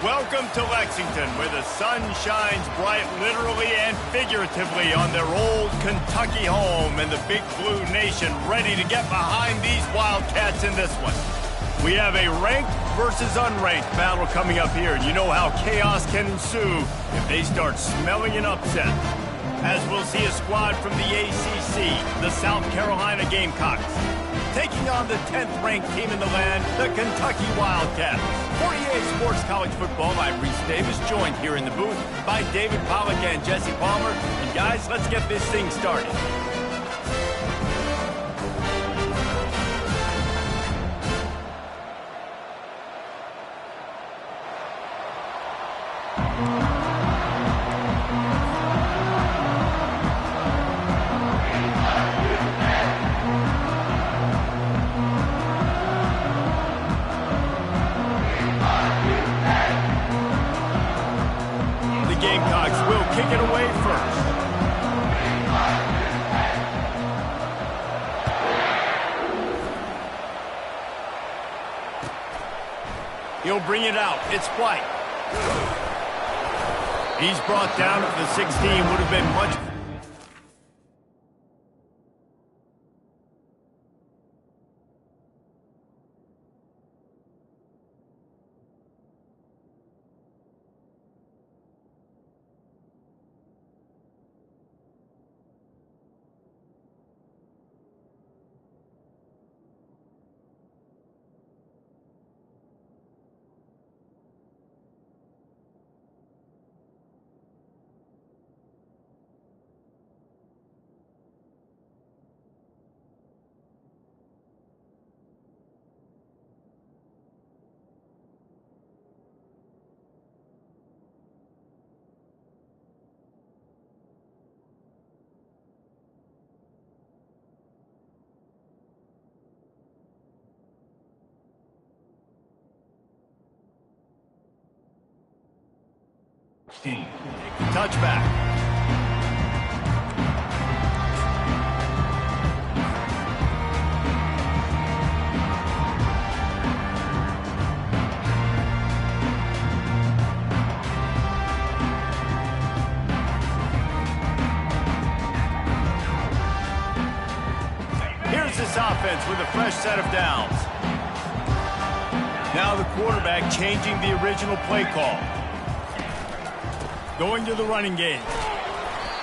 Welcome to Lexington, where the sun shines bright literally and figuratively on their old Kentucky home, and the Big Blue Nation ready to get behind these Wildcats in this one. We have a ranked versus unranked battle coming up here, and you know how chaos can ensue if they start smelling an upset. As we'll see a squad from the ACC, the South Carolina Gamecocks, taking on the 10th ranked team in the land, the Kentucky Wildcats. For EA Sports College Football, I'm Reese Davis, joined here in the booth by David Pollack and Jesse Palmer. And guys, let's get this thing started. Kick it away first. He'll bring it out. It's White. He's brought down at the 16. Would have been much. Touchback. Here's this offense with a fresh set of downs. Now the quarterback changing the original play call. Going to the running game.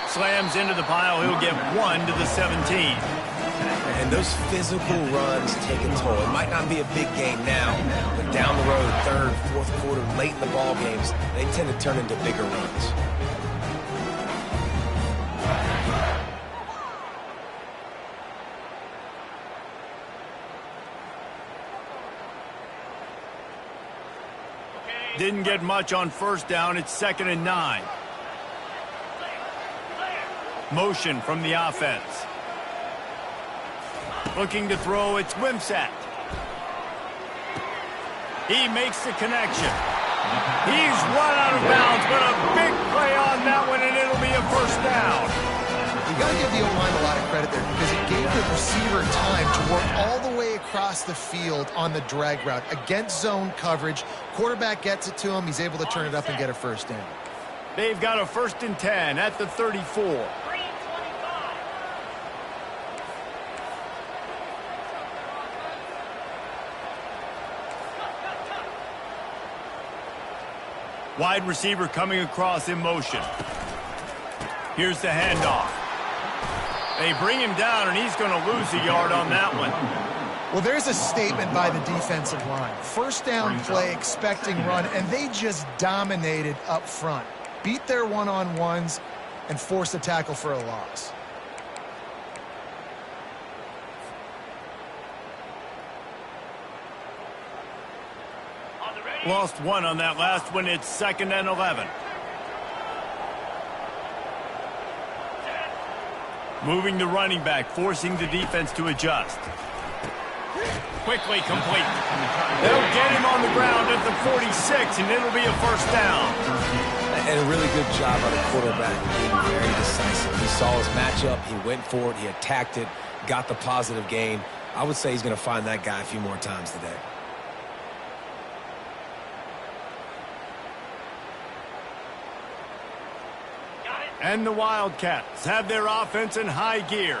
Slams into the pile. He'll get 1 to the 17. And those physical runs take a toll. It might not be a big game now, but down the road, third, fourth quarter, late in the ball games, they tend to turn into bigger runs. Didn't get much on first down. It's 2nd and 9. Motion from the offense. Looking to throw. It's Wimsatt. He makes the connection. He's run out of bounds, but a big play on that one, and it'll be a first down. You got to give the O-line a lot of credit there because it gave the receiver time to work all the way across the field on the drag route against zone coverage. Quarterback gets it to him. He's able to turn it up and get a first down. They've got a 1st and 10 at the 34. Wide receiver coming across in motion. Here's the handoff. They bring him down, and he's going to lose a yard on that one. Well, there's a statement by the defensive line. First down play, expecting run, and they just dominated up front. Beat their one-on-ones and forced a tackle for a loss. Lost 1 on that last one. It's 2nd and 11. Moving the running back, forcing the defense to adjust. Quickly complete. They'll get him on the ground at the 46, and it'll be a first down. And a really good job by the quarterback being very decisive. He saw his matchup, he went for it, he attacked it, got the positive gain. I would say he's going to find that guy a few more times today. And the Wildcats have their offense in high gear.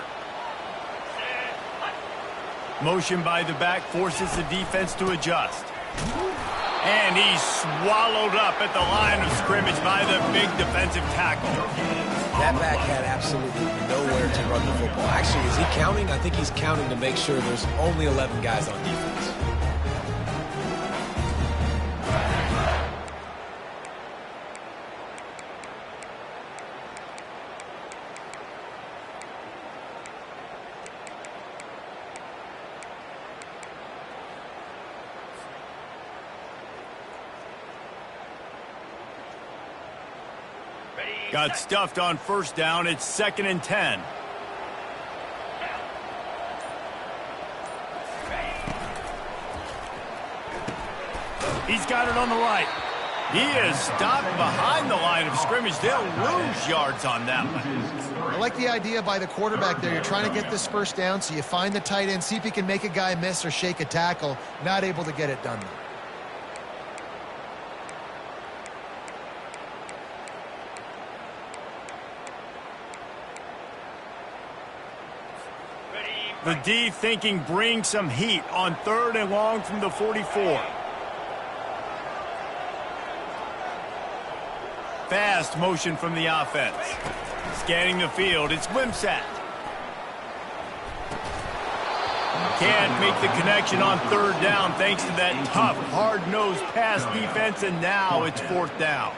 Motion by the back forces the defense to adjust. And he's swallowed up at the line of scrimmage by the big defensive tackle. That back had absolutely nowhere to run the football. Actually, is he counting? I think he's counting to make sure there's only 11 guys on defense. Got stuffed on first down. It's 2nd and 10. He's got it on the right. He is stopped behind the line of scrimmage. They'll lose yards on that one. I like the idea by the quarterback there. You're trying to get this first down, so you find the tight end, see if he can make a guy miss or shake a tackle. Not able to get it done there. The D thinking bring some heat on 3rd and long from the 44. Fast motion from the offense. Scanning the field, it's Wimsatt. Can't make the connection on 3rd down thanks to that tough, hard-nosed pass defense, and now it's 4th down.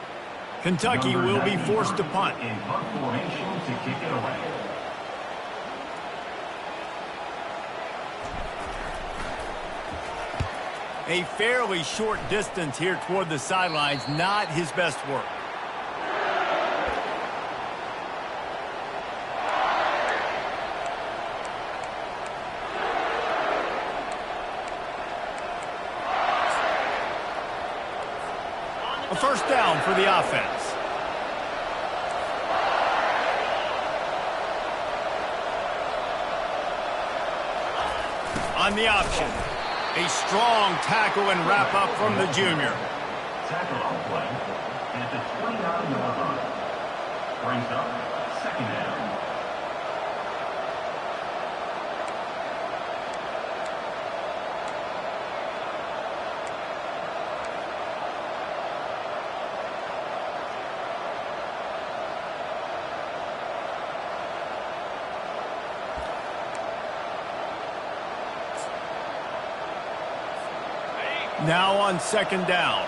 Kentucky will be forced to punt. In punt formation to kick it away. A fairly short distance here toward the sidelines, not his best work. A first down for the offense. On the option. A strong tackle and wrap up from the junior. Tackle on play at the 29-yard line. Brings up 2nd down. Now on 2nd down.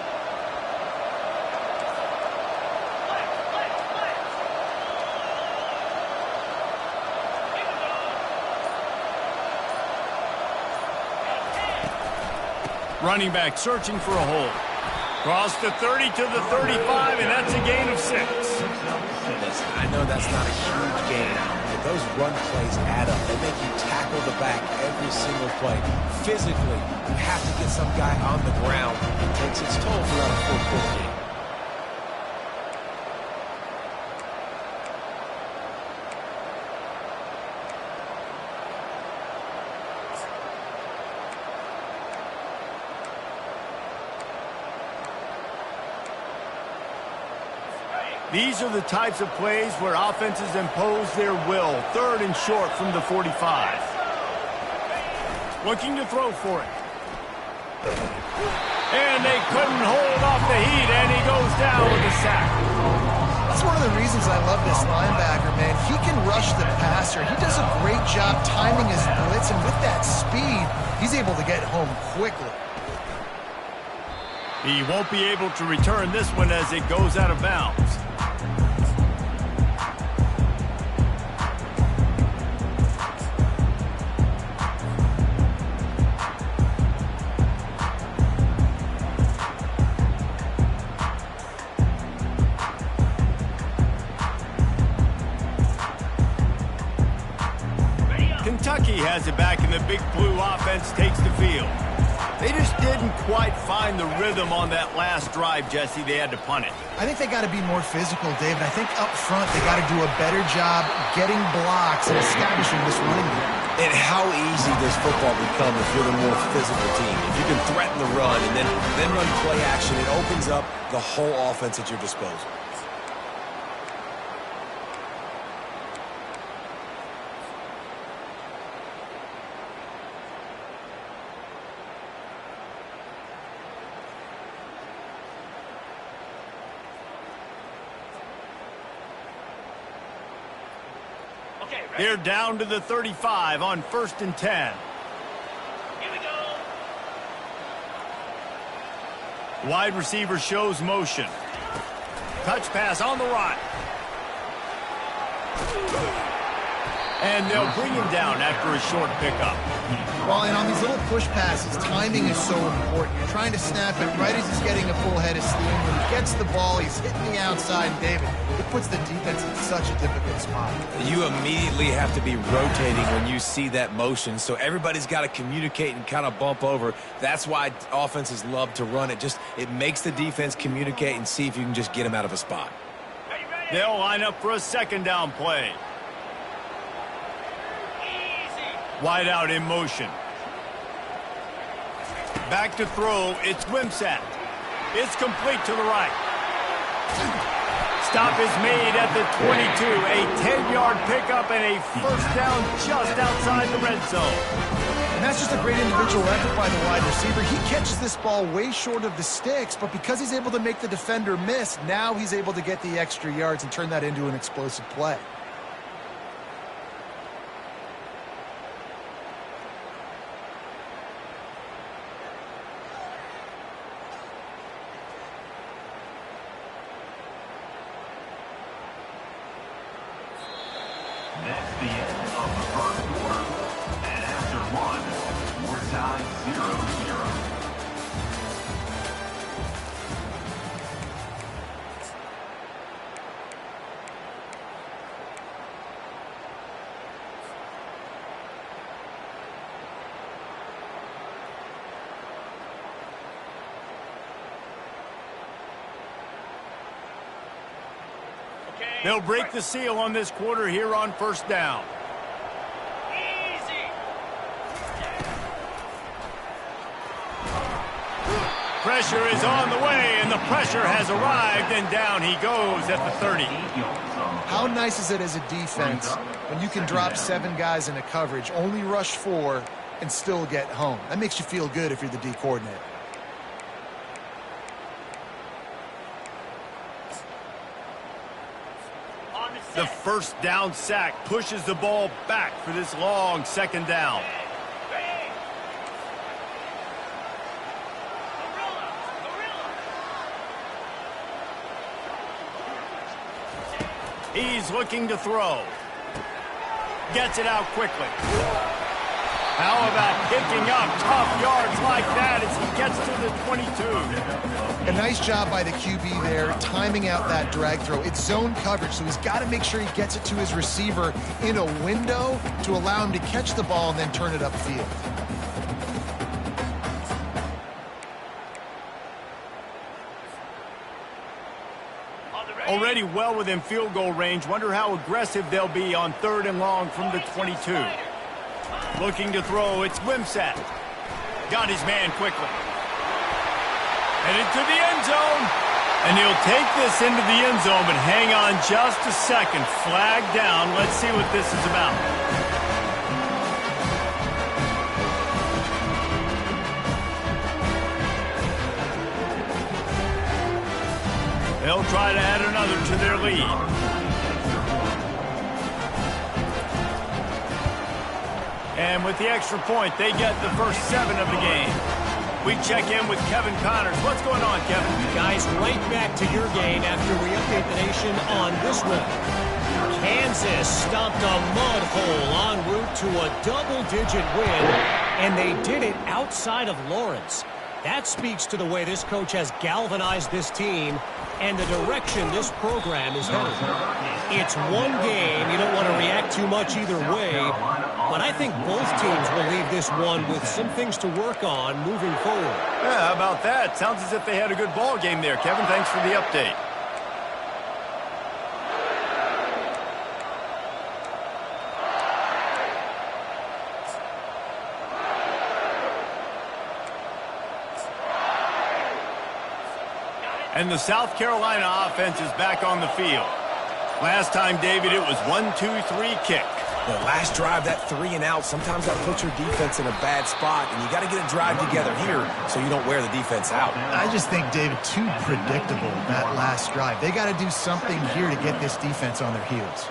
Running back searching for a hole. Cross the 30 to the 35, and that's a gain of 6. Listen, I know that's not a huge gain, but those run plays add up. They make you tackle the back every single play. Physically, you have to get some guy on the ground. It takes its toll throughout a 4-quarter game. These are the types of plays where offenses impose their will. 3rd and short from the 45. Looking to throw for it. And they couldn't hold off the heat, and he goes down with a sack. That's one of the reasons I love this linebacker, man. He can rush the passer. He does a great job timing his blitz, and with that speed, he's able to get home quickly. He won't be able to return this one as it goes out of bounds. Kentucky has it back, and the big blue offense takes the field. They just didn't quite find the rhythm on that last drive, Jesse. They had to punt it. I think they got to be more physical, David. I think up front they got to do a better job getting blocks and establishing this running game. And how easy does football become if you're the more physical team? If you can threaten the run and then run play action, it opens up the whole offense at your disposal. They're down to the 35 on 1st and 10. Here we go. Wide receiver shows motion. Touch pass on the right. And they'll bring him down after a short pickup. Well, and on these little push passes, timing is so important. You're trying to snap it right as he's getting a full head of steam. When he gets the ball, he's hitting the outside, and David, it puts the defense in such a difficult spot. You immediately have to be rotating when you see that motion, so everybody's got to communicate and kind of bump over. That's why offenses love to run it. It makes the defense communicate and see if you can just get him out of a spot. They'll line up for a 2nd down play. Wide out in motion. Back to throw. It's Wimsatt. It's complete to the right. Stop is made at the 22. A 10-yard pickup and a 1st down just outside the red zone. And that's just a great individual effort by the wide receiver. He catches this ball way short of the sticks, but because he's able to make the defender miss, now he's able to get the extra yards and turn that into an explosive play. That's the end of the first quarter. And after one, we're tied 0-0. They'll break the seal on this quarter here on 1st down. Pressure is on the way, and the pressure has arrived, and down he goes at the 30. How nice is it as a defense when you can drop 7 guys in a coverage, only rush 4, and still get home? That makes you feel good if you're the D coordinator. The 1st down sack pushes the ball back for this long 2nd down. He's looking to throw. Gets it out quickly. How about picking up tough yards like that as he gets to the 22? A nice job by the QB there, timing out that drag throw. It's zone coverage, so he's got to make sure he gets it to his receiver in a window to allow him to catch the ball and then turn it upfield. Already well within field goal range. Wonder how aggressive they'll be on 3rd and long from the 22. Looking to throw, it's Wimsatt. Got his man quickly. Headed to the end zone. And he'll take this into the end zone, but hang on just a second. Flag down. Let's see what this is about. They'll try to add another to their lead. And with the extra point, they get the first 7 of the game. We check in with Kevin Connors. What's going on, Kevin? Guys, right back to your game after we update the nation on this one. Kansas stopped a mud hole en route to a double-digit win, and they did it outside of Lawrence. That speaks to the way this coach has galvanized this team and the direction this program is headed. It's one game. You don't want to react too much either way, but I think both teams will leave this one with some things to work on moving forward. Yeah, how about that? Sounds as if they had a good ball game there. Kevin, thanks for the update. And the South Carolina offense is back on the field. Last time, David, it was 1-2-3 kick. The last drive, that 3 and out, sometimes that puts your defense in a bad spot, and you got to get a drive together here so you don't wear the defense out. I just think, David, too predictable, that last drive. They got to do something here to get this defense on their heels.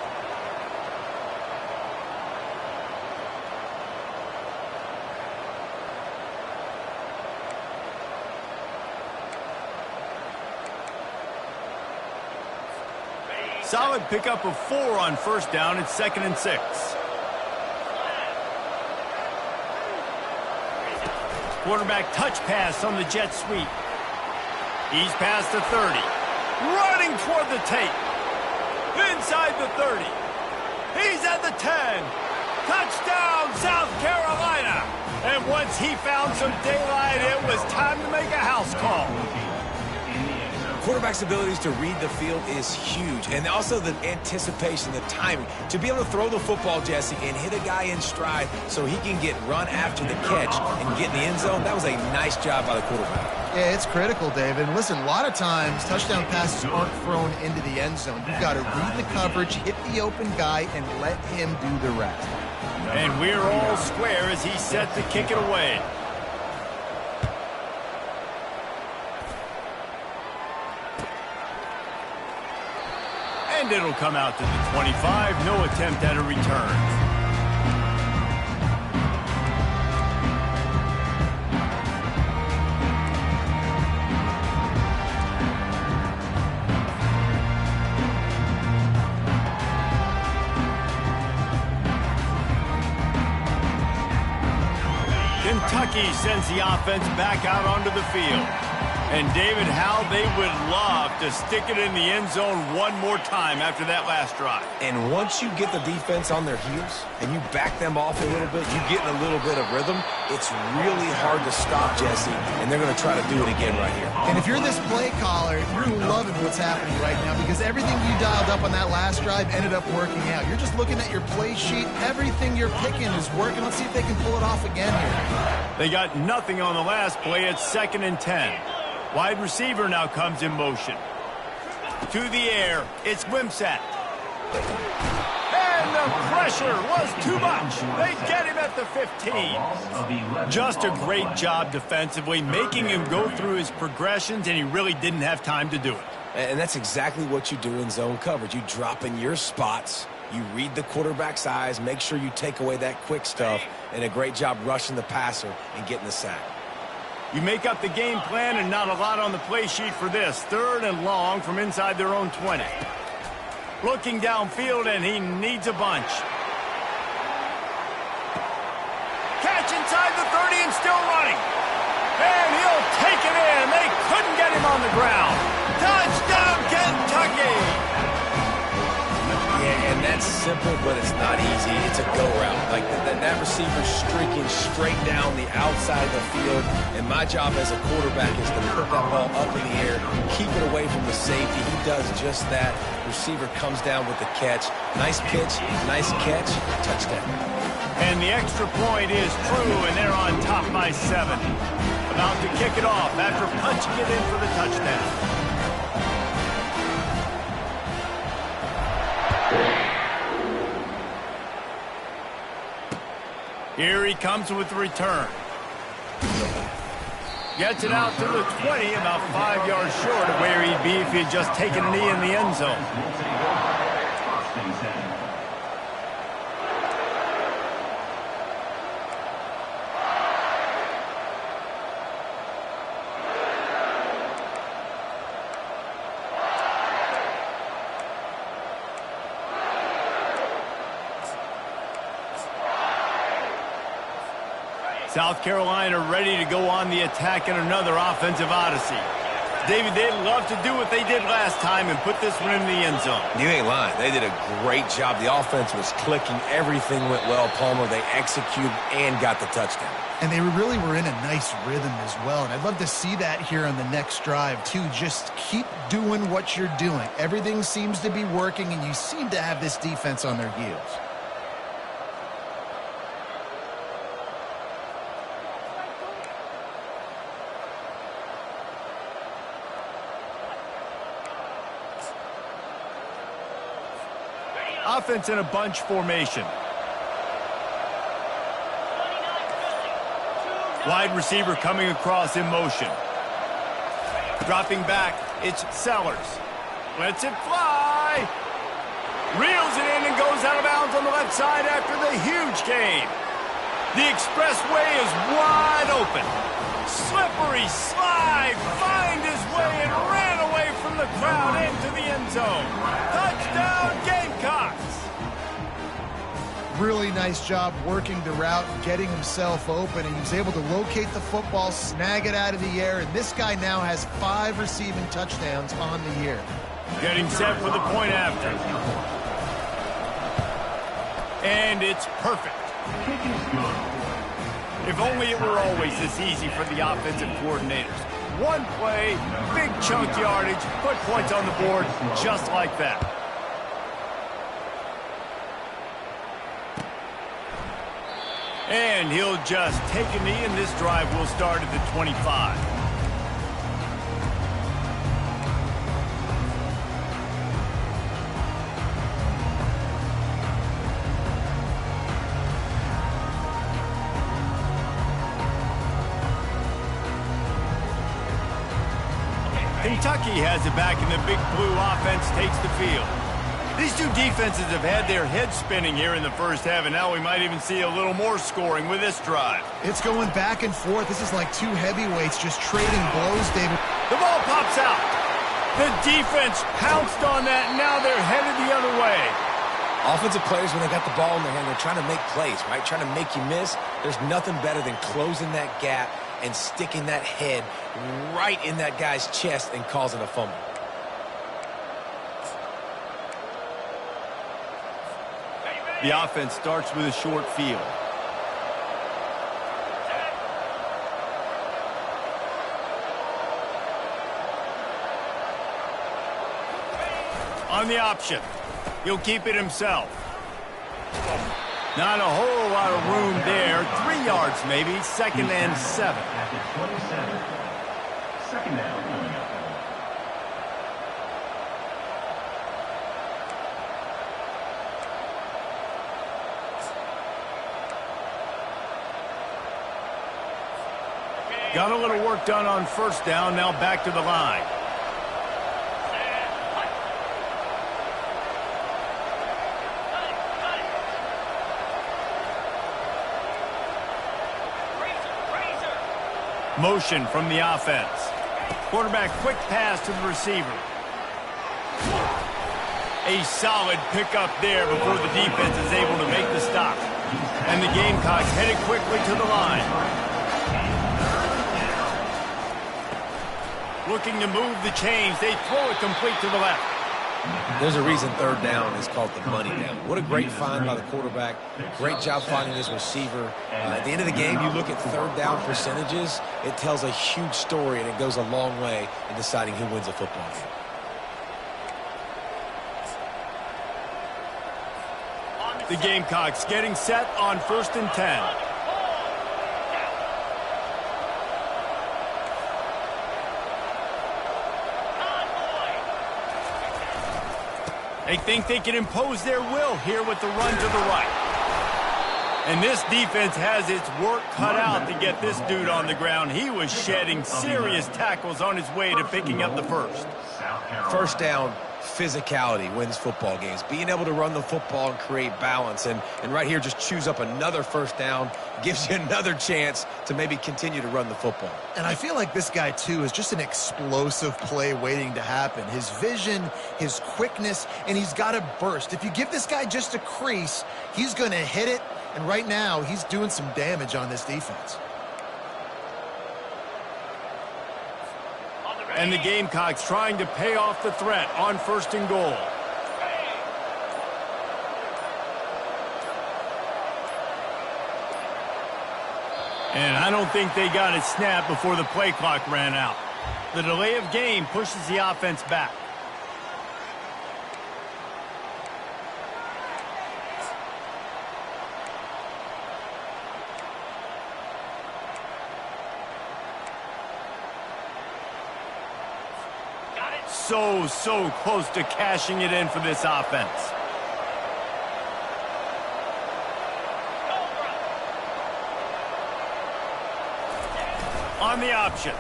Solid pickup of 4 on first down. It's 2nd and 6. Quarterback touch pass on the jet sweep. He's past the 30. Running toward the tape. Inside the 30. He's at the 10. Touchdown, South Carolina. And once he found some daylight, it was time to make a house call. Quarterback's abilities to read the field is huge, and also the anticipation, the timing. To be able to throw the football, Jesse, and hit a guy in stride so he can get run after the catch and get in the end zone, that was a nice job by the quarterback. Yeah, it's critical, David. And listen, a lot of times touchdown passes aren't thrown into the end zone. You've got to read the coverage, hit the open guy, and let him do the rest. And we're all square as he's set to kick it away. And it'll come out to the 25. No attempt at a return. Kentucky sends the offense back out onto the field. And David, how they would love to stick it in the end zone one more time after that last drive. And once you get the defense on their heels and you back them off a little bit, you get in a little bit of rhythm, it's really hard to stop, Jesse, and they're going to try to do it again right here. And if you're this play caller, you're loving what's happening right now because everything you dialed up on that last drive ended up working out. You're just looking at your play sheet. Everything you're picking is working. Let's see if they can pull it off again here. They got nothing on the last play. It's 2nd and 10. Wide receiver now comes in motion. To the air, it's Wimsatt. And the pressure was too much. They get him at the 15. Just a great job defensively, making him go through his progressions, and he really didn't have time to do it. And that's exactly what you do in zone coverage. You drop in your spots, you read the quarterback's eyes, make sure you take away that quick stuff, and a great job rushing the passer and getting the sack. You make up the game plan and not a lot on the play sheet for this. 3rd and long from inside their own 20. Looking downfield, and he needs a bunch. Catch inside the 30 and still running. And he'll take it in. They couldn't get him on the ground. Touchdown, Kentucky! Yeah, and that's simple, but it's not easy. It's a go route. Like that receiver streaking straight down the outside of the field. And my job as a quarterback is to put that ball up in the air, keep it away from the safety. He does just that. Receiver comes down with the catch. Nice pitch, nice catch, touchdown. And the extra point is true, and they're on top by 7. About to kick it off after punching it in for the touchdown. Here he comes with the return. Gets it out to the 20, about 5 yards short of where he'd be if he'd just taken a knee in the end zone. South Carolina ready to go on the attack in another offensive odyssey. David, they'd love to do what they did last time and put this one in the end zone. You ain't lying. They did a great job. The offense was clicking. Everything went well, Palmer. They executed and got the touchdown. And they really were in a nice rhythm as well. And I'd love to see that here on the next drive, too. Just keep doing what you're doing. Everything seems to be working, and you seem to have this defense on their heels. Offense in a bunch formation. Wide receiver coming across in motion. Dropping back, it's Sellers. Lets it fly. Reels it in and goes out of bounds on the left side after the huge gain. The expressway is wide open. Slippery slide, find his way and ran away from the crowd into the end zone. Touchdown, Gamecocks! Really nice job working the route, getting himself open, and he was able to locate the football, snag it out of the air, and this guy now has 5 receiving touchdowns on the year. Getting set for the point after. And it's perfect. If only it were always this easy for the offensive coordinators. One play, big chunk yardage, put points on the board just like that. And he'll just take a knee, and this drive will start at the 25. Kentucky has it back, and the Big Blue offense takes the field. These two defenses have had their heads spinning here in the first half, and now we might even see a little more scoring with this drive. It's going back and forth. This is like two heavyweights just trading blows, David. The ball pops out. The defense pounced on that, and now they're headed the other way. Offensive players, when they got the ball in their hand, they're trying to make plays, right? Trying to make you miss. There's nothing better than closing that gap and sticking that head right in that guy's chest and causing a fumble. The offense starts with a short field. On the option, he'll keep it himself. Not a whole lot of room there. 3 yards maybe. 2nd and 7. At the 27. 2nd down. Got a little work done on 1st down. Now back to the line. Motion from the offense. Quarterback quick pass to the receiver. A solid pickup there before the defense is able to make the stop. And the Gamecocks headed quickly to the line. Looking to move the chains. They throw it complete to the left. There's a reason 3rd down is called the money down. What a great find by the quarterback. Great job finding his receiver. At the end of the game, you look at 3rd down percentages. It tells a huge story, and it goes a long way in deciding who wins a football game. The Gamecocks getting set on 1st and 10. They think they can impose their will here with the run to the right. And this defense has its work cut out to get this dude on the ground. He was shedding serious tackles on his way to picking up the first. 1st down, physicality wins football games. Being able to run the football and create balance. And right here, just choose up another 1st down. Gives you another chance to maybe continue to run the football. And I feel like this guy, too, is just an explosive play waiting to happen. His vision, his quickness, and he's got a burst. If you give this guy just a crease, he's going to hit it. And right now, he's doing some damage on this defense. And the Gamecocks trying to pay off the threat on 1st and goal. And I don't think they got it snapped before the play clock ran out. The delay of game pushes the offense back. So close to cashing it in for this offense. On the option.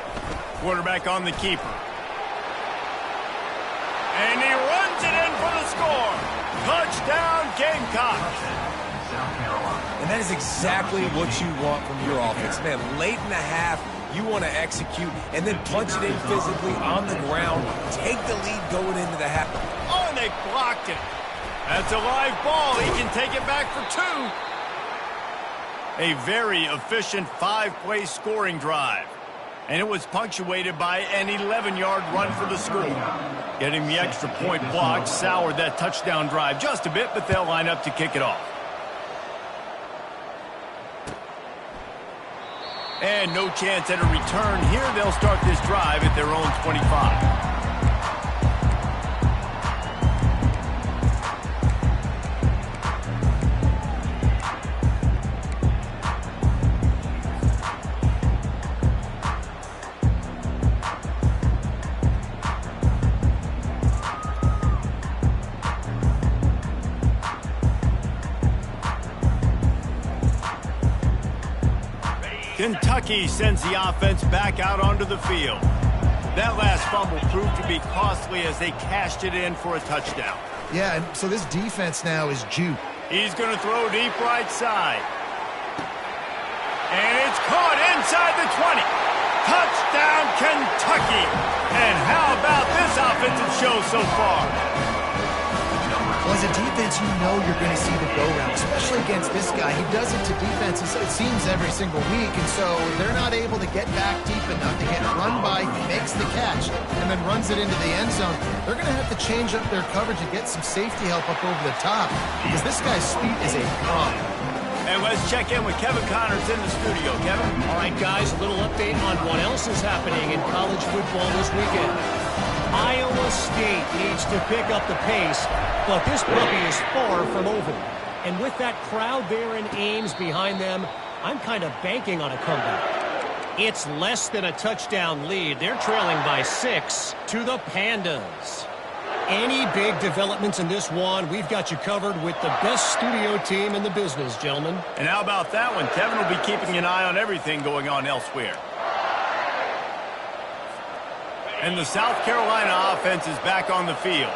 Quarterback on the keeper. And he runs it in for the score. Touchdown, Gamecocks. And that is exactly what you want from your offense. Man, late in the half, You want to execute and then punch it in physically on the ground. Take the lead going into the half. Oh, and they blocked it. That's a live ball. He can take it back for 2. A very efficient 5-play scoring drive. And it was punctuated by an 11-yard run for the score. Getting the extra point block soured that touchdown drive just a bit, but they'll line up to kick it off. And no chance at a return here. They'll start this drive at their own 25. Kentucky sends the offense back out onto the field. That last fumble proved to be costly as they cashed it in for a touchdown. Yeah, and so this defense now is juke. He's going to throw deep right side. And it's caught inside the 20. Touchdown, Kentucky. And how about this offensive show so far? Well, as a defense, you know you're going to see the go-round, especially against this guy. He does it to defenses, it seems, every single week, and so they're not able to get back deep enough to get run by. He makes the catch and then runs it into the end zone. They're going to have to change up their coverage and get some safety help up over the top because this guy's speed is a problem. And let's check in with Kevin Connors in the studio. Kevin? All right, guys, a little update on what else is happening in college football this weekend. Iowa State needs to pick up the pace, but this puppy is far from over. And with that crowd there in Ames behind them, I'm kind of banking on a comeback. It's less than a touchdown lead. They're trailing by 6 to the Pandas. Any big developments in this one, we've got you covered with the best studio team in the business, gentlemen. And how about that one? Kevin will be keeping an eye on everything going on elsewhere. And the South Carolina offense is back on the field.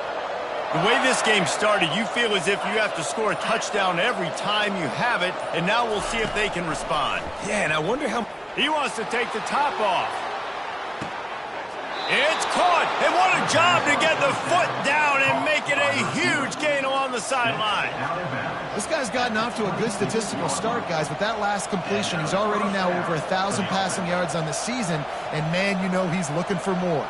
The way this game started, you feel as if you have to score a touchdown every time you have it, and now we'll see if they can respond. Yeah, and I wonder how... He wants to take the top off. It's caught, and what a job to get the foot down and make it a huge gain along the sideline. This guy's gotten off to a good statistical start, guys. With that last completion, he's already now over 1,000 passing yards on the season, and man, you know he's looking for more.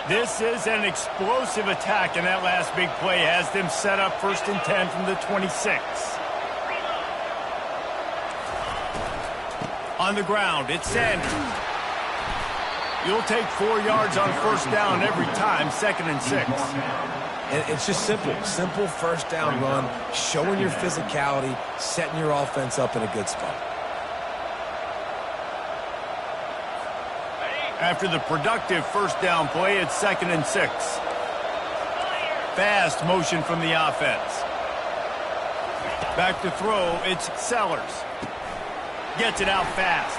This is an explosive attack, and that last big play has them set up 1st and 10 from the 26. On the ground, it's Sanders. You'll take 4 yards on 1st down every time, 2nd and 6. And it's just simple. Simple 1st down run, showing your physicality, setting your offense up in a good spot. After the productive 1st down play, it's 2nd and 6. Fast motion from the offense. Back to throw, it's Sellers. Gets it out fast.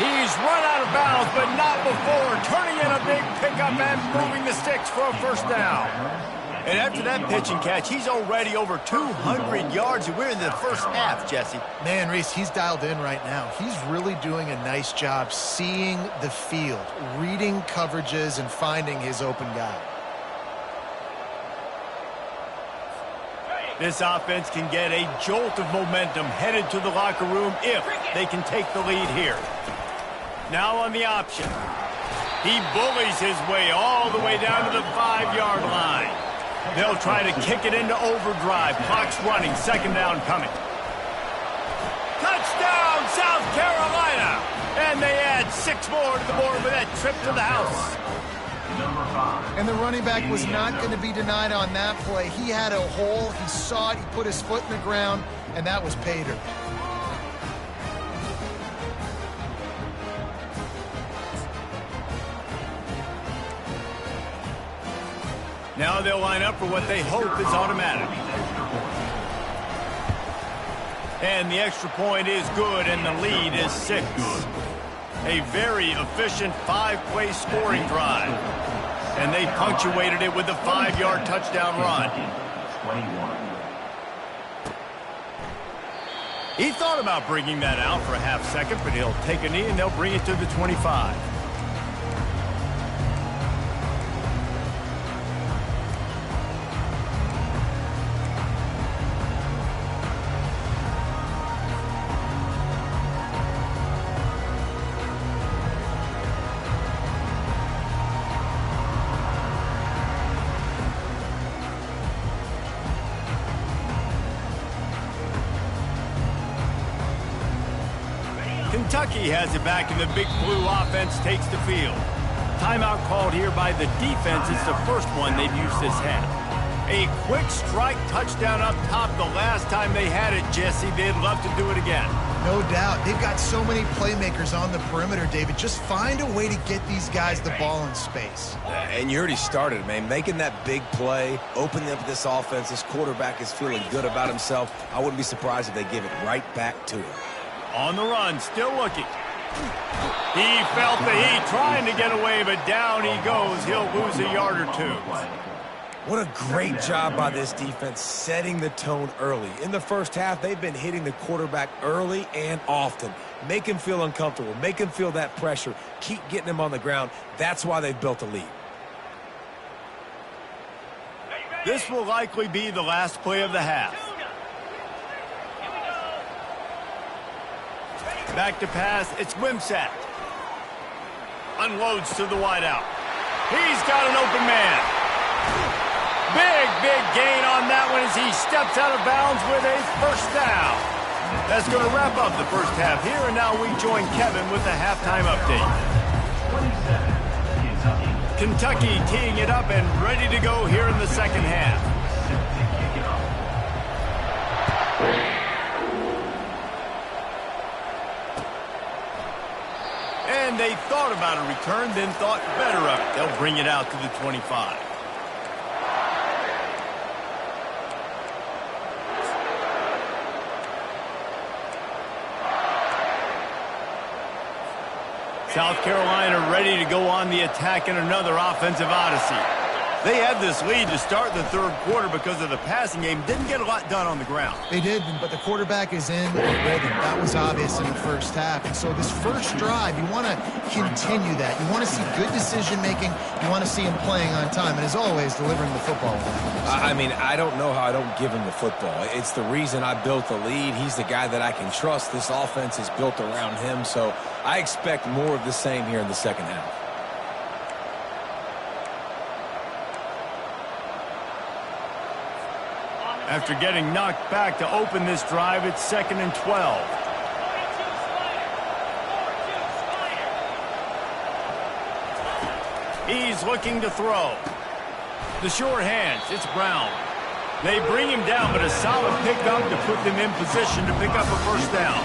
He's run out of bounds, but not before. Turning in a big pickup and moving the sticks for a 1st down. And after that pitch and catch, he's already over 200 yards, and we're in the 1st half, Jesse. Man, Reese, he's dialed in right now. He's really doing a nice job seeing the field, reading coverages, and finding his open guy. This offense can get a jolt of momentum headed to the locker room if they can take the lead here. Now on the option. He bullies his way all the way down to the 5-yard line. They'll try to kick it into overdrive. Clock's running. 2nd down coming. Touchdown, South Carolina! And they add 6 more to the board with that trip to the house. And the running back was not going to be denied on that play. He had a hole. He saw it. He put his foot in the ground, and that was pay dirt. Now they'll line up for what they hope is automatic. And the extra point is good, and the lead is 6. A very efficient 5-play scoring drive. And they punctuated it with a 5-yard touchdown run. 21. He thought about bringing that out for a half second, but he'll take a knee and they'll bring it to the 25. Kentucky has it back, and the Big Blue offense takes the field. Timeout called here by the defense. It's the first one they've used this half. A quick strike touchdown up top the last time they had it, Jesse. They'd love to do it again. No doubt. They've got so many playmakers on the perimeter, David. Just find a way to get these guys the ball in space. And you already started, man. Making that big play, opening up this offense. This quarterback is feeling good about himself. I wouldn't be surprised if they give it right back to him. On the run, still looking. He felt the heat, trying to get away, but down he goes. He'll lose a yard or two. What a great job by this defense setting the tone early. In the first half, they've been hitting the quarterback early and often. Make him feel uncomfortable. Make him feel that pressure. Keep getting him on the ground. That's why they've built a lead. This will likely be the last play of the half. Back to pass, it's Wimsatt. Unloads to the wideout. He's got an open man. Big gain on that one as he steps out of bounds with a first down. That's going to wrap up the first half here, and now we join Kevin with the halftime update. 27, Kentucky teeing it up and ready to go here in the second half. And they thought about a return, then thought better of it. They'll bring it out to the 25. South Carolina ready to go on the attack in another offensive odyssey. They had this lead to start the third quarter because of the passing game. Didn't get a lot done on the ground. They did, but the quarterback is in the rhythm. That was obvious in the first half. And so this first drive, you want to continue that. You want to see good decision-making. You want to see him playing on time. And as always, delivering the football. I mean, I don't know how I don't give him the football. It's the reason I built the lead. He's the guy that I can trust. This offense is built around him. So I expect more of the same here in the second half. After getting knocked back to open this drive, it's 2nd and 12. He's looking to throw. The short hands, it's Brown. They bring him down, but a solid pickup to put them in position to pick up a first down.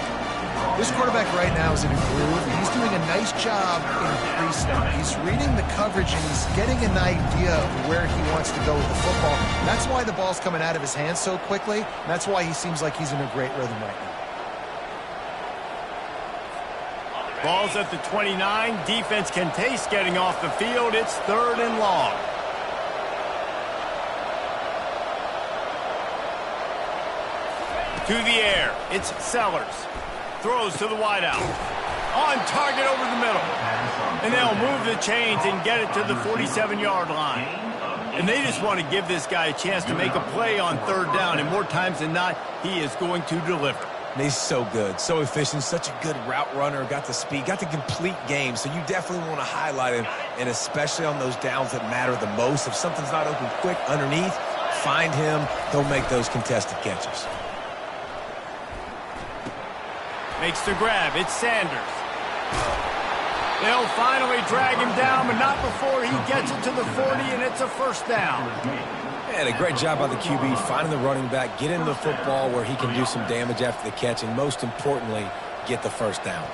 This quarterback right now is in a groove. He's doing a nice job in pre-snap. He's reading the coverage, and he's getting an idea of where he wants to go with the football. That's why the ball's coming out of his hands so quickly. And that's why he seems like he's in a great rhythm right now. Ball's at the 29. Defense can taste getting off the field. It's 3rd and long. To the air. It's Sellers. Throws to the wideout. On target over the middle. And they'll move the chains and get it to the 47-yard line. And they just want to give this guy a chance to make a play on 3rd down. And more times than not, he is going to deliver. And he's so good, so efficient, such a good route runner, got the speed, got the complete game. So you definitely want to highlight him, and especially on those downs that matter the most. If something's not open quick underneath, find him. He'll make those contested catches. Makes the grab. It's Sanders. They'll finally drag him down, but not before he gets it to the 40, and it's a first down. And a great job by the QB finding the running back, get in the football where he can do some damage after the catch, and most importantly, get the first down.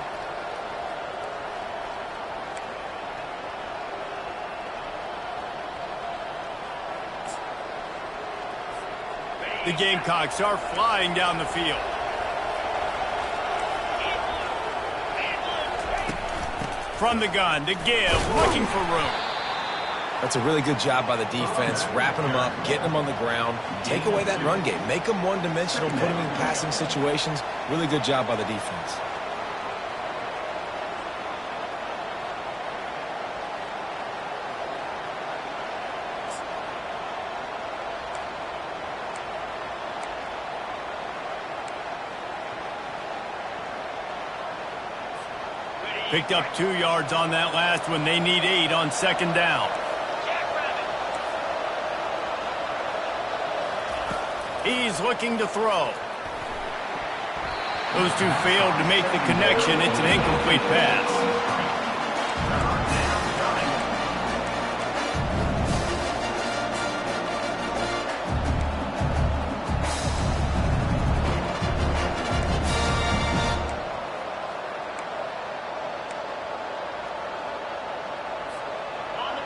The Gamecocks are flying down the field. From the gun, to give, looking for room. That's a really good job by the defense, wrapping them up, getting them on the ground. Take away that run game. Make them one-dimensional, put them in passing situations. Really good job by the defense. Picked up 2 yards on that last one. They need 8 on second down. He's looking to throw. Those two failed to make the connection. It's an incomplete pass.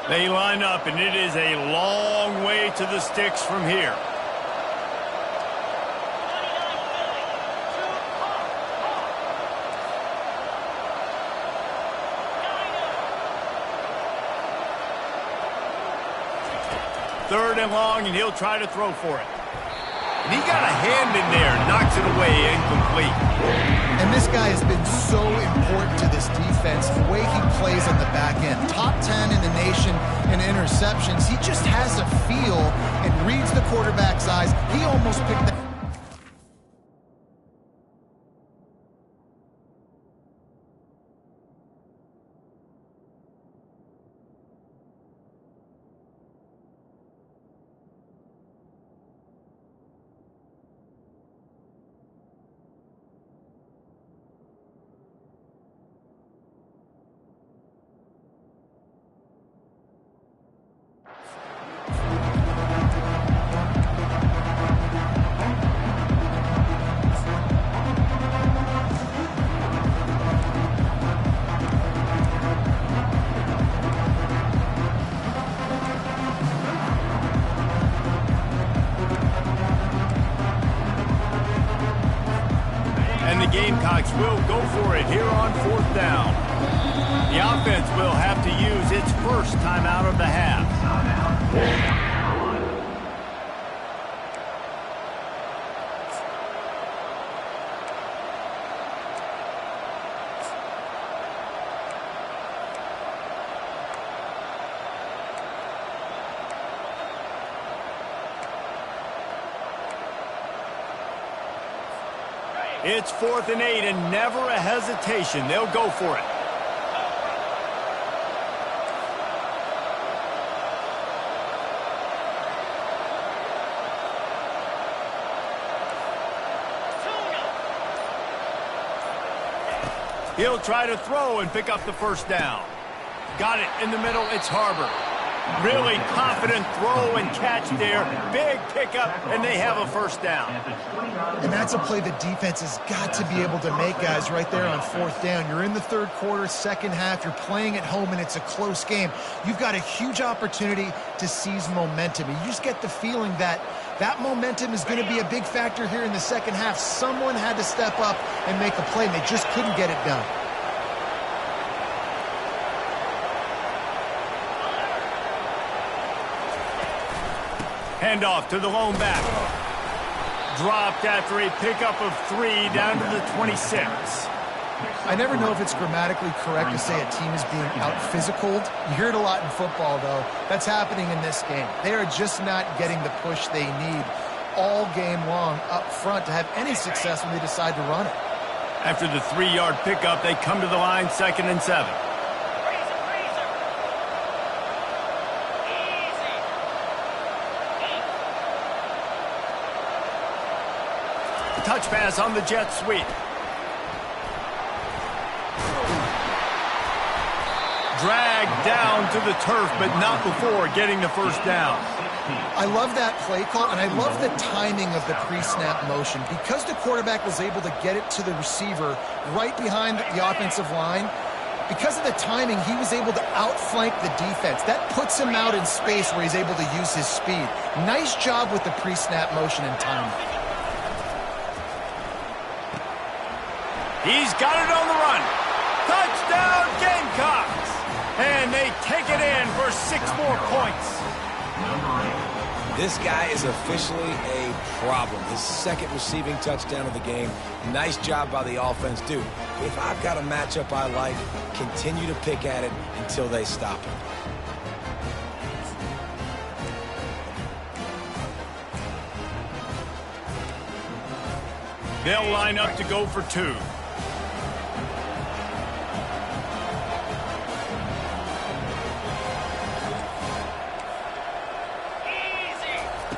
They line up, and it is a long way to the sticks from here. Third and long, and he'll try to throw for it. And he got a hand in there, knocks it away, incomplete. And this guy has been so important to this defense, the way he plays on the back end. Top 10 in the nation in interceptions. He just has a feel and reads the quarterback's eyes. He almost picked that. Gamecocks will go for it here on fourth down. The offense will have to use its first timeout of the half. It's 4th and 8, and never a hesitation. They'll go for it. He'll try to throw and pick up the first down. Got it in the middle. It's Harbor. Really confident throw and catch there. Big pickup, and they have a first down. And that's a play the defense has got to be able to make, guys, right there on fourth down. You're in the third quarter, second half. You're playing at home, and it's a close game. You've got a huge opportunity to seize momentum. You just get the feeling that that momentum is going to be a big factor here in the second half. Someone had to step up and make a play, and they just couldn't get it done. Handoff to the lone back. Dropped after a pickup of 3 down to the 26. I never know if it's grammatically correct to say a team is being out-physicaled. You hear it a lot in football, though. That's happening in this game. They are just not getting the push they need all game long up front to have any success when they decide to run it. After the 3-yard pickup, they come to the line, 2nd and 7. Touch pass on the jet sweep. Dragged down to the turf, but not before getting the first down. I love that play call, and I love the timing of the pre-snap motion. Because the quarterback was able to get it to the receiver right behind the offensive line, because of the timing, he was able to outflank the defense. That puts him out in space where he's able to use his speed. Nice job with the pre-snap motion and timing. He's got it on the run. Touchdown, Gamecocks! And they take it in for 6 more points. This guy is officially a problem. His second receiving touchdown of the game. Nice job by the offense. Dude, if I've got a matchup I like, continue to pick at it until they stop it. They'll line up to go for 2.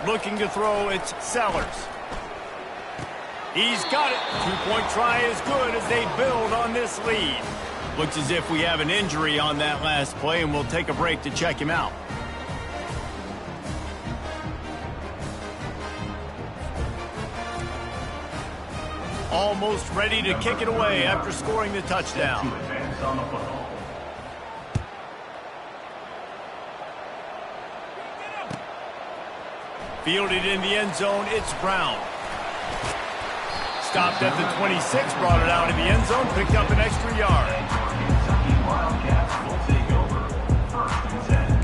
Looking to throw, it's Sellers. He's got it. 2-point try is good as they build on this lead. Looks as if we have an injury on that last play, and we'll take a break to check him out. Almost ready to kick it away after scoring the touchdown. To advance on the football. Fielded in the end zone, it's Brown. Stopped at the 26, brought it out in the end zone, picked up an extra yard. Kentucky Wildcats will take over. 1st and 10.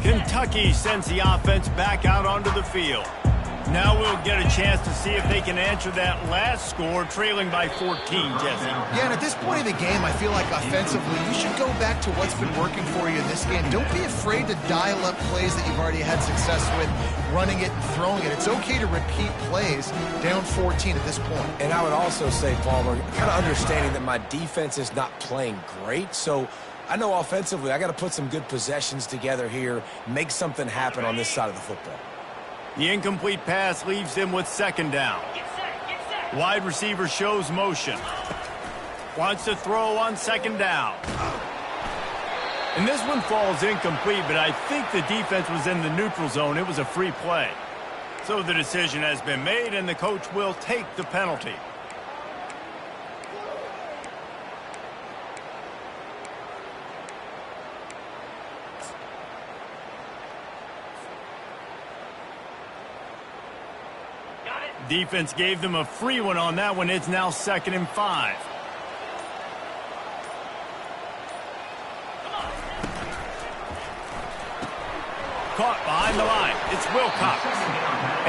Kentucky sends the offense back out onto the field. Now we'll get a chance to see if they can answer that last score, trailing by 14, Jesse. Yeah, and at this point in the game, I feel like offensively, you should go back to what's been working for you in this game. Don't be afraid to dial up plays that you've already had success with, running it and throwing it. It's okay to repeat plays down 14 at this point. And I would also say, Palmer, kind of understanding that my defense is not playing great, so I know offensively I got to put some good possessions together here, make something happen on this side of the football. The incomplete pass leaves them with 2nd down. Wide receiver shows motion. Wants to throw on 2nd down. And this one falls incomplete, but I think the defense was in the neutral zone. It was a free play. So the decision has been made, and the coach will take the penalty. Defense gave them a free one on that one. It's now 2nd and 5. Caught behind the line. It's Wilcox.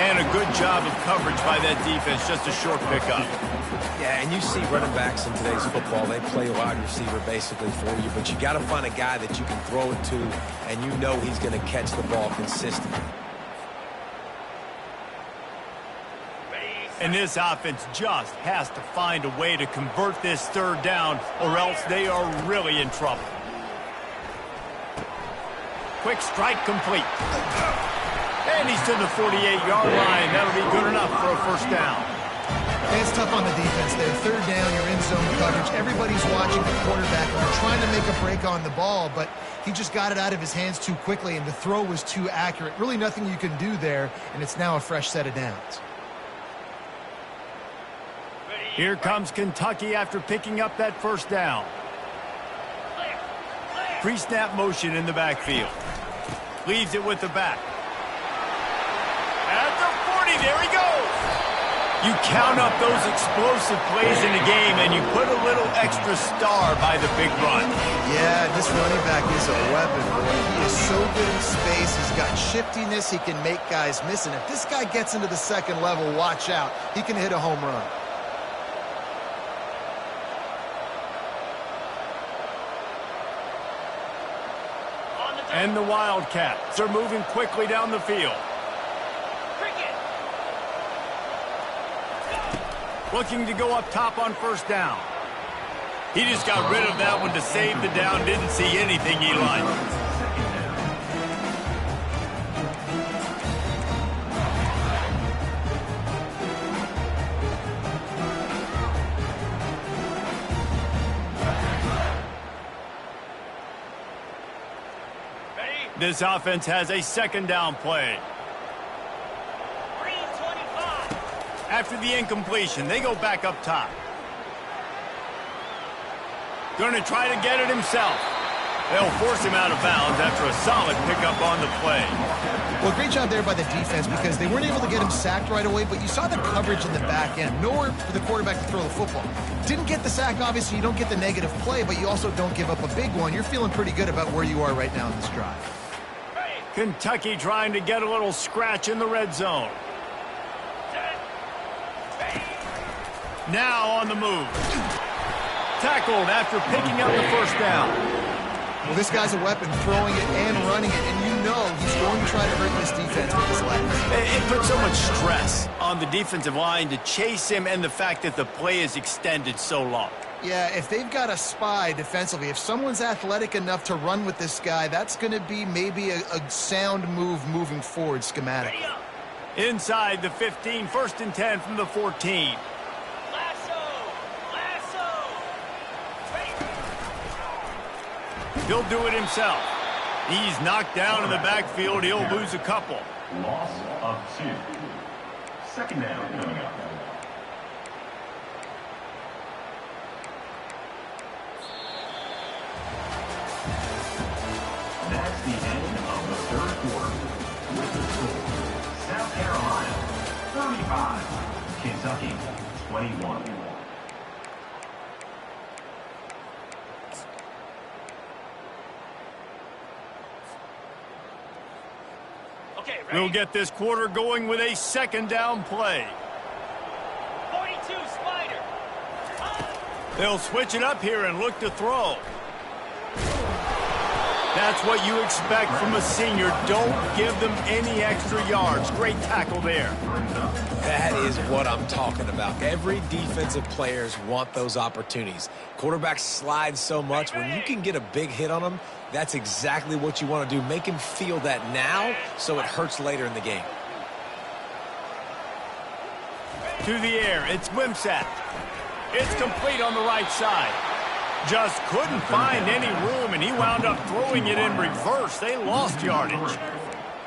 And a good job of coverage by that defense. Just a short pickup. Yeah, and you see running backs in today's football, they play a wide receiver basically for you, but you got to find a guy that you can throw it to, and you know he's going to catch the ball consistently. And this offense just has to find a way to convert this 3rd down, or else they are really in trouble. Quick strike complete. And he's to the 48-yard line. That'll be good enough for a 1st down. And it's tough on the defense there. 3rd down, you're in zone coverage. Everybody's watching the quarterback, and they're trying to make a break on the ball, but he just got it out of his hands too quickly, and the throw was too accurate. Really nothing you can do there, and it's now a fresh set of downs. Here comes Kentucky after picking up that 1st down. Pre-snap motion in the backfield. Leaves it with the back. At the 40, there he goes. You count up those explosive plays in the game, and you put a little extra star by the big run. Yeah, this running back is a weapon, boy. He is so good in space. He's got shiftiness. He can make guys miss. And if this guy gets into the 2nd level, watch out. He can hit a home run. And the Wildcats are moving quickly down the field. Looking to go up top on 1st down. He just got rid of that one to save the down. Didn't see anything he liked. This offense has a 2nd down play. After the incompletion, they go back up top. Going to try to get it himself. They'll force him out of bounds after a solid pickup on the play. Well, great job there by the defense because they weren't able to get him sacked right away, but you saw the coverage in the back end. Nowhere for the quarterback to throw the football. Didn't get the sack, obviously. You don't get the negative play, but you also don't give up a big one. You're feeling pretty good about where you are right now in this drive. Kentucky trying to get a little scratch in the red zone. Now on the move. Tackled after picking up the first down. Well, this guy's a weapon, throwing it and running it, and you know he's going to try to hurt this defense with his legs. It puts so much stress on the defensive line to chase him and the fact that the play is extended so long. Yeah, if they've got a spy defensively, if someone's athletic enough to run with this guy, that's going to be maybe a sound move moving forward schematically. Inside the 15, 1st and 10 from the 14. He'll do it himself. He's knocked down in the backfield. He'll lose a couple. Loss of 2. Second down coming up. That's the end of the third quarter. With the score, South Carolina 35, Kentucky 21. We'll get this quarter going with a second down play. 42 Spider. They'll switch it up here and look to throw. That's what you expect from a senior. Don't give them any extra yards. Great tackle there. That is what I'm talking about. Every defensive players want those opportunities. Quarterbacks slide so much. When you can get a big hit on them, that's exactly what you want to do. Make him feel that now so it hurts later in the game. To the air, it's Wimsatt. It's complete on the right side. Just couldn't find any room, and he wound up throwing it in reverse. They lost yardage.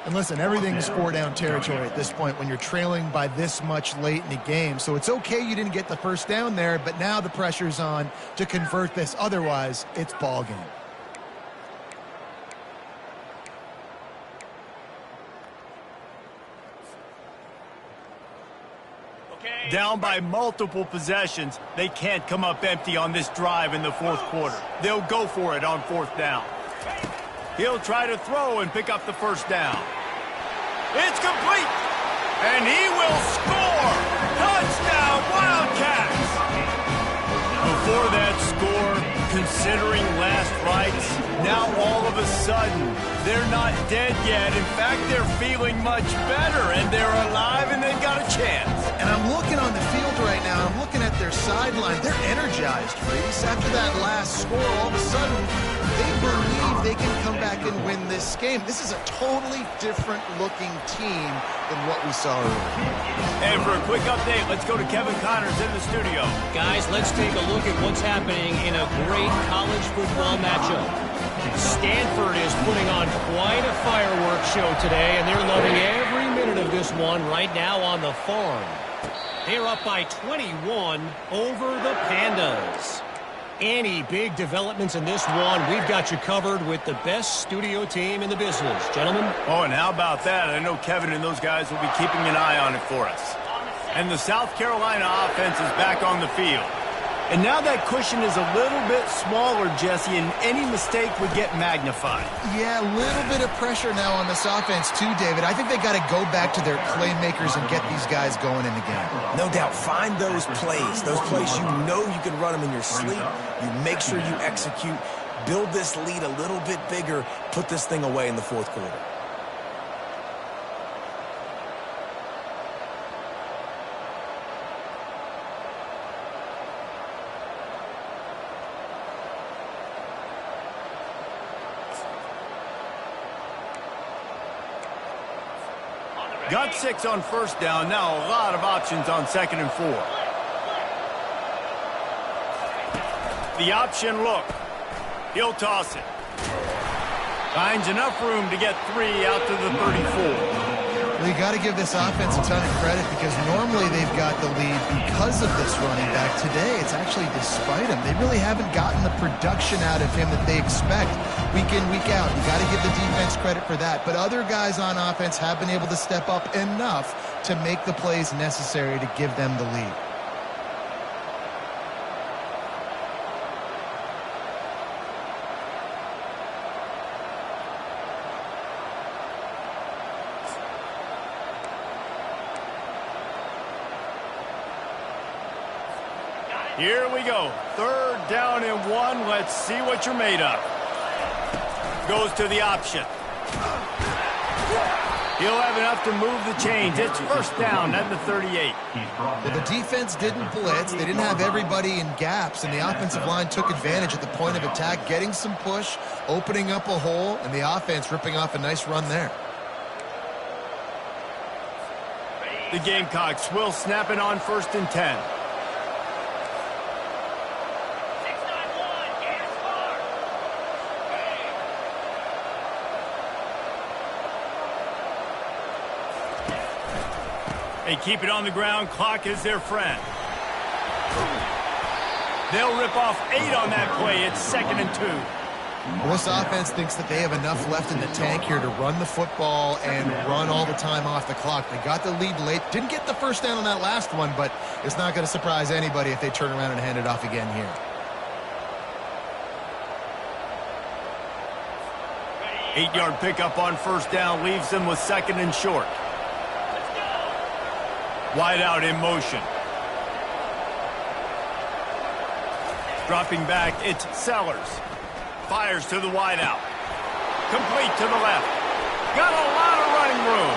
And listen, everything's four-down territory at this point when you're trailing by this much late in the game. So it's okay you didn't get the first down there, but now the pressure's on to convert this. Otherwise, it's ball game. Down by multiple possessions, they can't come up empty on this drive in the fourth quarter. They'll go for it on 4th down. He'll try to throw and pick up the first down. It's complete, and he will score! Touchdown, Wildcats! Before that score, considering last rites, now all of a sudden, they're not dead yet. In fact, they're feeling much better, and they're alive, and they've got a chance. And I'm looking on the field right now, I'm looking at their sideline. They're energized, Reese. After that last score, all of a sudden, they believe they can come back and win this game. This is a totally different-looking team than what we saw earlier. And for a quick update, let's go to Kevin Connors in the studio. Guys, let's take a look at what's happening in a great college football matchup. Stanford is putting on quite a fireworks show today, and they're loving every minute of this one right now on the farm. They're up by 21 over the Pandas. Any big developments in this one, we've got you covered with the best studio team in the business. Gentlemen? Oh, and how about that? I know Kevin and those guys will be keeping an eye on it for us. And the South Carolina offense is back on the field. And now that cushion is a little bit smaller, Jesse, and any mistake would get magnified. Yeah, a little bit of pressure now on this offense too, David. I think they got to go back to their playmakers and get these guys going in the game. No doubt. Find those plays you know you can run them in your sleep. You make sure you execute. Build this lead a little bit bigger. Put this thing away in the fourth quarter. Got 6 on 1st down. Now a lot of options on 2nd and 4. The option look. He'll toss it. Finds enough room to get 3 out to the 34. Well, you got to give this offense a ton of credit because normally they've got the lead because of this running back. Today, it's actually despite him. They really haven't gotten the production out of him that they expect week in, week out. You got to give the defense credit for that. But other guys on offense have been able to step up enough to make the plays necessary to give them the lead. Here we go. 3rd down and 1. Let's see what you're made of. Goes to the option. He'll have enough to move the chains. It's 1st down at the 38. Well, the defense didn't blitz. They didn't have everybody in gaps, and the offensive line took advantage at the point of attack, getting some push, opening up a hole, and the offense ripping off a nice run there. The Gamecocks will snap it on 1st and 10. They keep it on the ground. Clock is their friend. They'll rip off 8 on that play. It's 2nd and 2. Well, this offense thinks that they have enough left in the tank here to run the football and run all the time off the clock. They got the lead late. Didn't get the 1st down on that last one, but it's not going to surprise anybody if they turn around and hand it off again here. 8-yard pickup on 1st down leaves them with 2nd and short. Wide out in motion. Dropping back, it's Sellers. Fires to the wide out. Complete to the left. Got a lot of running room.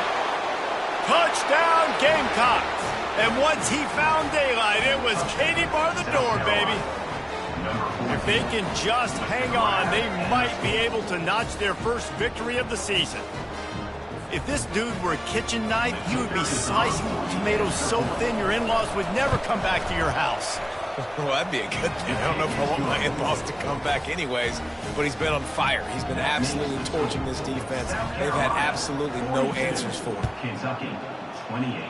Touchdown Gamecocks. And once he found daylight, it was Katie bar the door, baby. If they can just hang on, they might be able to notch their first victory of the season. If this dude were a kitchen knife, he would be slicing tomatoes so thin your in-laws would never come back to your house. Well, that'd be a good thing. I don't know if I want my in-laws to come back anyways, but he's been on fire. He's been absolutely torching this defense. They've had absolutely no answers for him. Kentucky, 28.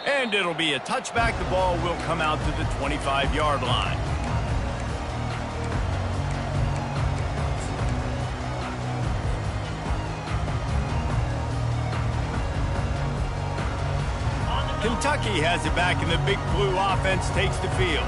And it'll be a touchback. The ball will come out to the 25-yard line. Kentucky has it back, and the Big Blue offense takes the field.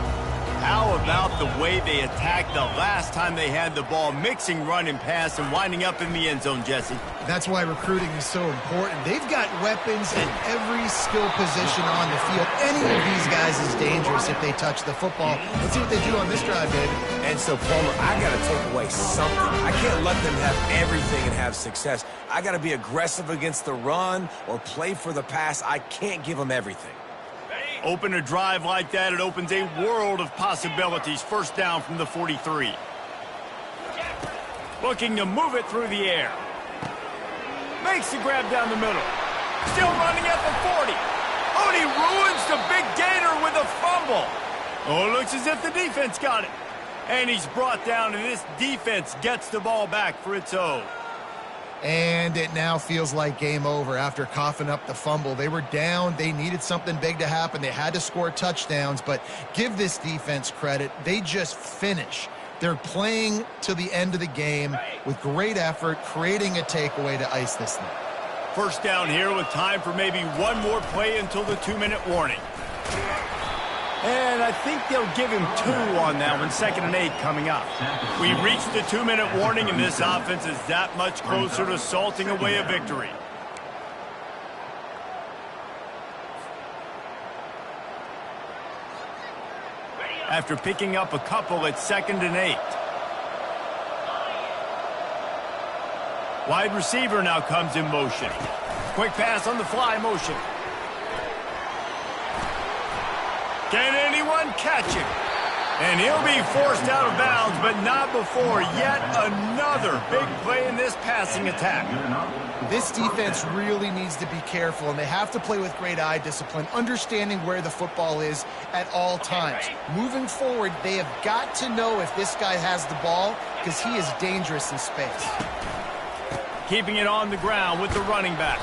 How about the way they attacked the last time they had the ball, mixing run and pass and winding up in the end zone, Jesse? That's why recruiting is so important. They've got weapons at every skill position on the field. Any of these guys is dangerous if they touch the football. Let's see what they do on this drive, David. And so, Palmer, I got to take away something. I can't let them have everything and have success. I got to be aggressive against the run or play for the pass. I can't give them everything. Open a drive like that, it opens a world of possibilities. 1st down from the 43. Looking to move it through the air. Makes the grab down the middle. Still running at the 40. Oh, and he ruins the big gainer with a fumble. Oh, it looks as if the defense got it. And he's brought down, and this defense gets the ball back for its own. And it now feels like game over after coughing up the fumble. They were down. They needed something big to happen. They had to score touchdowns, but give this defense credit. They just finish. They're playing to the end of the game with great effort, creating a takeaway to ice this thing. 1st down here with time for maybe one more play until the 2-minute warning. And I think they'll give him 2 on that one. 2nd and 8 coming up. We reached the 2-minute warning, and this offense is that much closer to salting away a victory. After picking up a couple, it's 2nd and 8. Wide receiver now comes in motion. Quick pass on the fly motion. Can anyone catch him? And he'll be forced out of bounds, but not before yet another big play in this passing attack. This defense really needs to be careful, and they have to play with great eye discipline, understanding where the football is at all times. Moving forward, they have got to know if this guy has the ball, because he is dangerous in space. keeping it on the ground with the running back.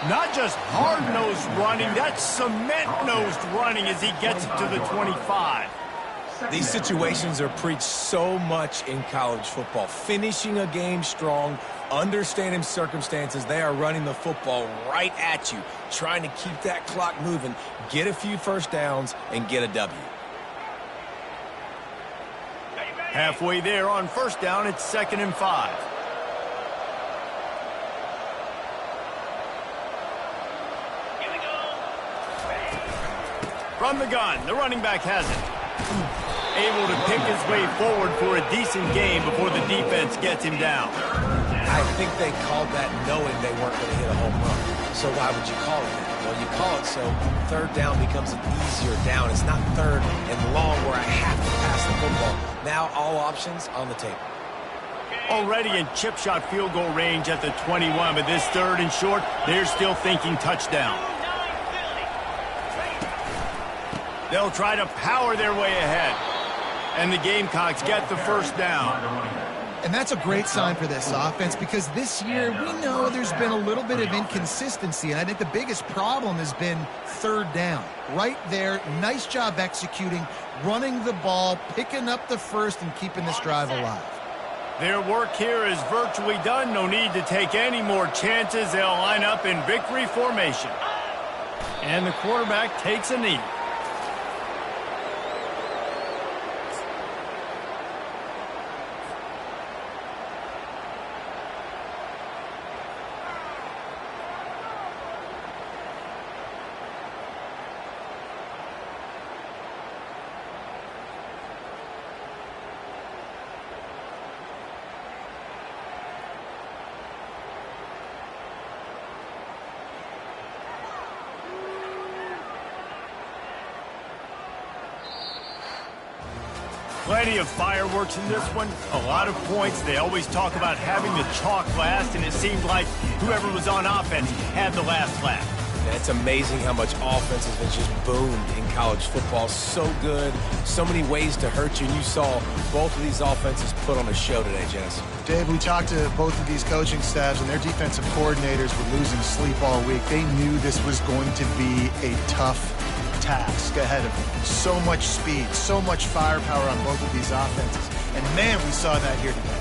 Not just hard-nosed running, that's cement-nosed running as he gets it to the 25. These situations are preached so much in college football. Finishing a game strong, understanding circumstances. They are running the football right at you, trying to keep that clock moving, get a few first downs, and get a W. Halfway there on first down, it's 2nd and 5. From the gun, the running back has it. Able to pick his way forward for a decent game before the defense gets him down. I think they called that knowing they weren't going to hit a home run. So why would you call it that? Well, you call it so third down becomes an easier down. It's not third and long where I have to pass the football. Now all options on the table. Already in chip shot field goal range at the 21, but this 3rd and short, they're still thinking touchdown. They'll try to power their way ahead. And the Gamecocks get the first down. And that's a great sign for this offense because this year we know there's been a little bit of inconsistency, and I think the biggest problem has been 3rd down. Right there, nice job executing, running the ball, picking up the first, and keeping this drive alive. Their work here is virtually done. No need to take any more chances. They'll line up in victory formation. And the quarterback takes a knee. Plenty of fireworks in this one. A lot of points. They always talk about having the chalk last, and it seemed like whoever was on offense had the last laugh. And it's amazing how much offense has been just boomed in college football. So good, so many ways to hurt you. And you saw both of these offenses put on a show today, Jess. Dave, we talked to both of these coaching staffs, and their defensive coordinators were losing sleep all week. They knew this was going to be a tough task ahead of them. So much speed, so much firepower on both of these offenses. And, man, we saw that here today.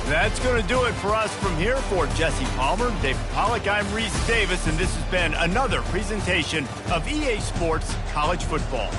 That's going to do it for us from here. For Jesse Palmer, Dave Pollack, I'm Reese Davis, and this has been another presentation of EA Sports College Football.